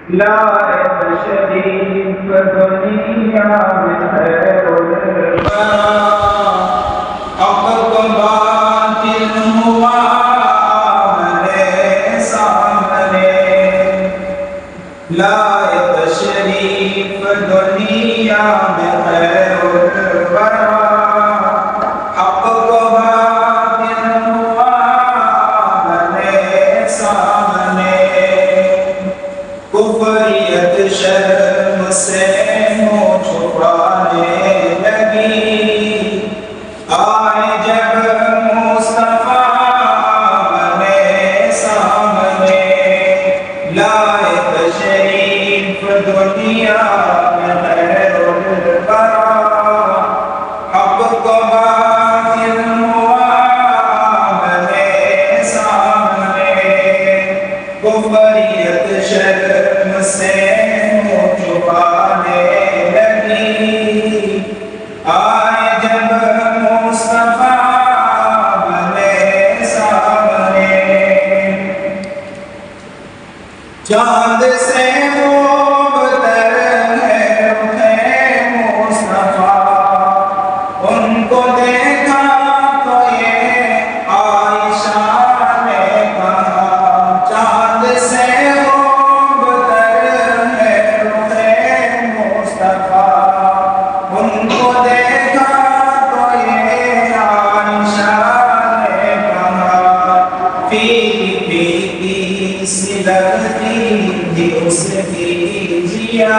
لائے تشریف دنیا میں خیر الورا، حق کو باطل ہوا ہمارے سامنے۔ لائے تشریف دنیا میں خیر الورا، حق کو باطل ہوا ہمارے سامنے۔ کفریت شرم سے منہ چھپانے لگی، آئے جب مصطفیٰ بنے سامنے۔ لائے تشریف دنیا میں خیر الورا، حق کو باطل ہوا بنے سامنے۔ کفریت شرم سے منہ چھپانے لگی، آئے جب مصطفیٰ بنے سامنے۔ چاند سے خوبتر ہے رخ مصطفیٰ، ان کو دیکھا تو یہ عائشہ نے کہا۔ چاند سے خوبتر ہے رخ مصطفیٰ، ان کو دیکھا تو یہ عائشہ نے کہا۔ پھیکی پھیکی سی لگتی تھی اس کی جیا،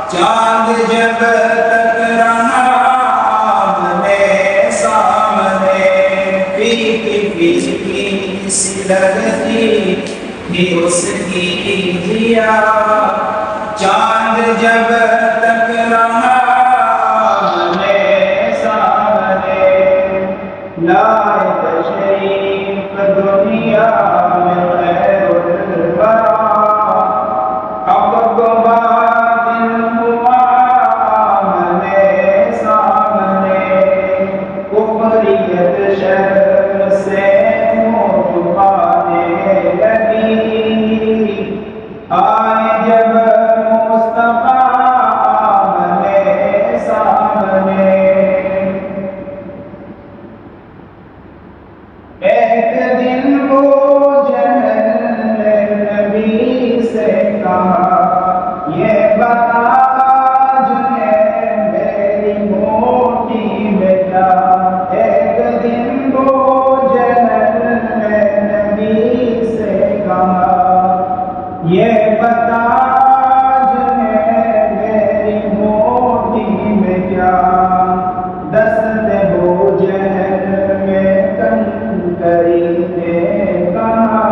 چاند جب تک رہا آمنے سامنے۔ پھیکی پھیکی سی لگتی تھی اس کی جیا، چاند جب تک رہا آمنے سامنے۔ لائے تشریف دنیا میں خیر الورا، حق کو باطل ہوا آمنے سامنے۔ کفریت شرم سے منہ چھپانے لگی، آئے جب مصطفیٰ بنے سامنے۔ ایک دن وہ جہل نے نبی سے کہا، یہ بتا جنہیں میری موٹی میں کیا۔ ایک دن وہ جہل نے نبی سے کہا، یہ بتا جنہیں میری موٹی میں کیا۔ دست بو جہل میں کنکری نے کہا،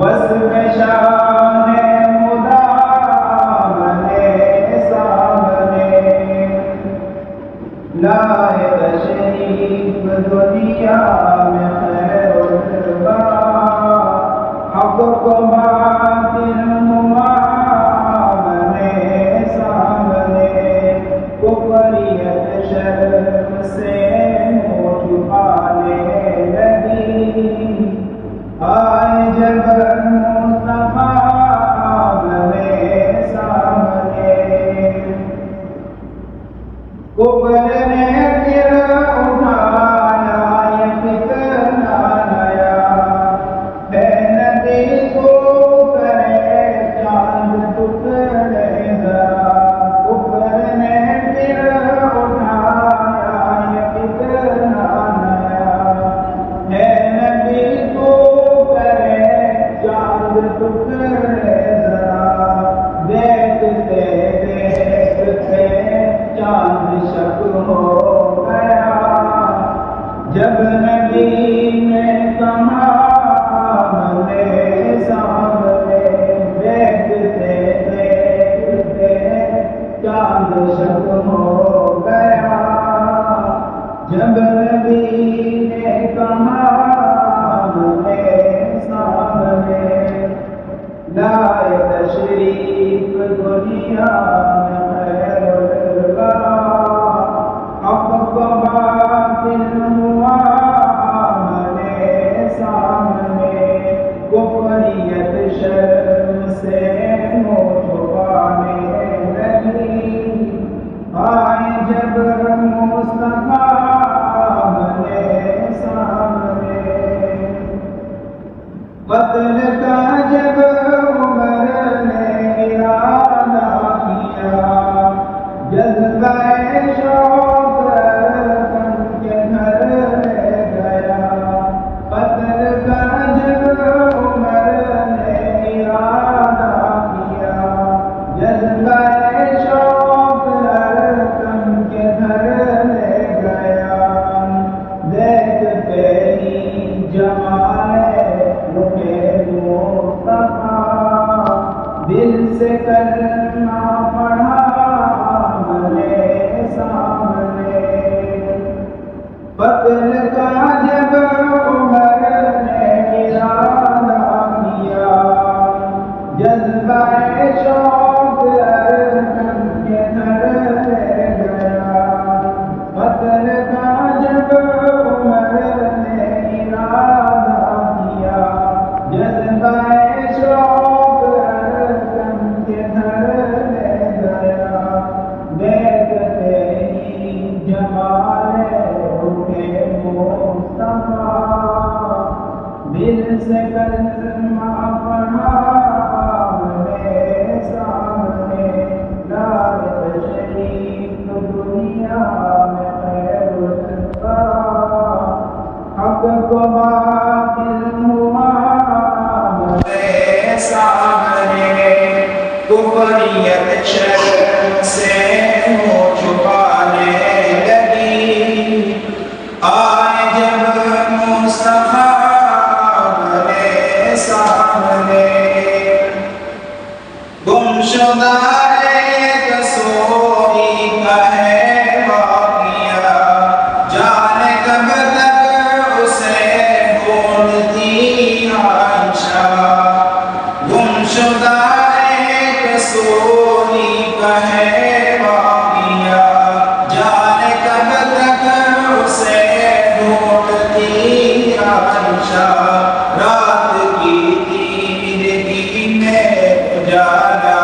وصف شان خدا بنے سامنے۔ لائے تشریف دنیا میں خیر الورا، حق کو باطل ہوا بنے سامنے۔ کفریت شرم سے منہ چھپانے لگی، آئے جب مصطفیٰ بنے سامنے۔ کفر نے پھر اٹھایا یہ فتنہ نیا، ہے نبی کو کرے چاند ٹکڑے ذرا۔ کفر نے پھر اٹھایا یہ فتنہ نیا، ہے نبی کو کرے چاند ٹکڑے ذرا۔ دیکھتے دیکھتے چاند شک ہو گیا، جب نبی نے کہا بنے سامنے۔ دیکھتے دیکھتے چاند شک ہو گیا، جب نبی نے کہا بنے سامنے۔ لائے تشریف دنیا میں خیر الورا، حق کو باطل ہوا آمنے سامنے۔ کفریت شرم سے منہ چھپانے لگی آئے جب مصطفیٰ آمنے سامنے قتل کا جب عمر نے ارادہ کیا جذبہ شوق ارکن کے گھر لے گیا قتل کا جب عمر نے ارادہ کیا جذبہ شوق ارکن کے گھر لے گیا دیکھتے ہی جمال رکے مصطفیٰ دل سے کرنا پڑا آمنے سامنے قتل کا جب عمر نے ارادہ کیا جذبہ شوق ارکن کے گھر لے گیا قتل کا جب عمر نے ارادہ کیا جذبہ شوق ارکن کے گھر لے گیا دیکھتے ہی جمال رکے مصطفیٰ دل سے کلمہ پڑھا آمنے سامنے لال تشریف دنیا میں خیر الورا حق کو باطل ہوا آمنے سامنے کفریت شرک سے منہ چھپانے لگی آئے جب مصطفیٰ آمنے سامنے گمشدہ ایک سوئی کا ہے واقعہ جانے کب تک اسے ڈھونڈتی عائشہ گمشدہ ایک سوئی کا ہے واقعہ جانے کب تک اسے ڈھونڈتی عائشہ رات کی تیرگی میں اجالا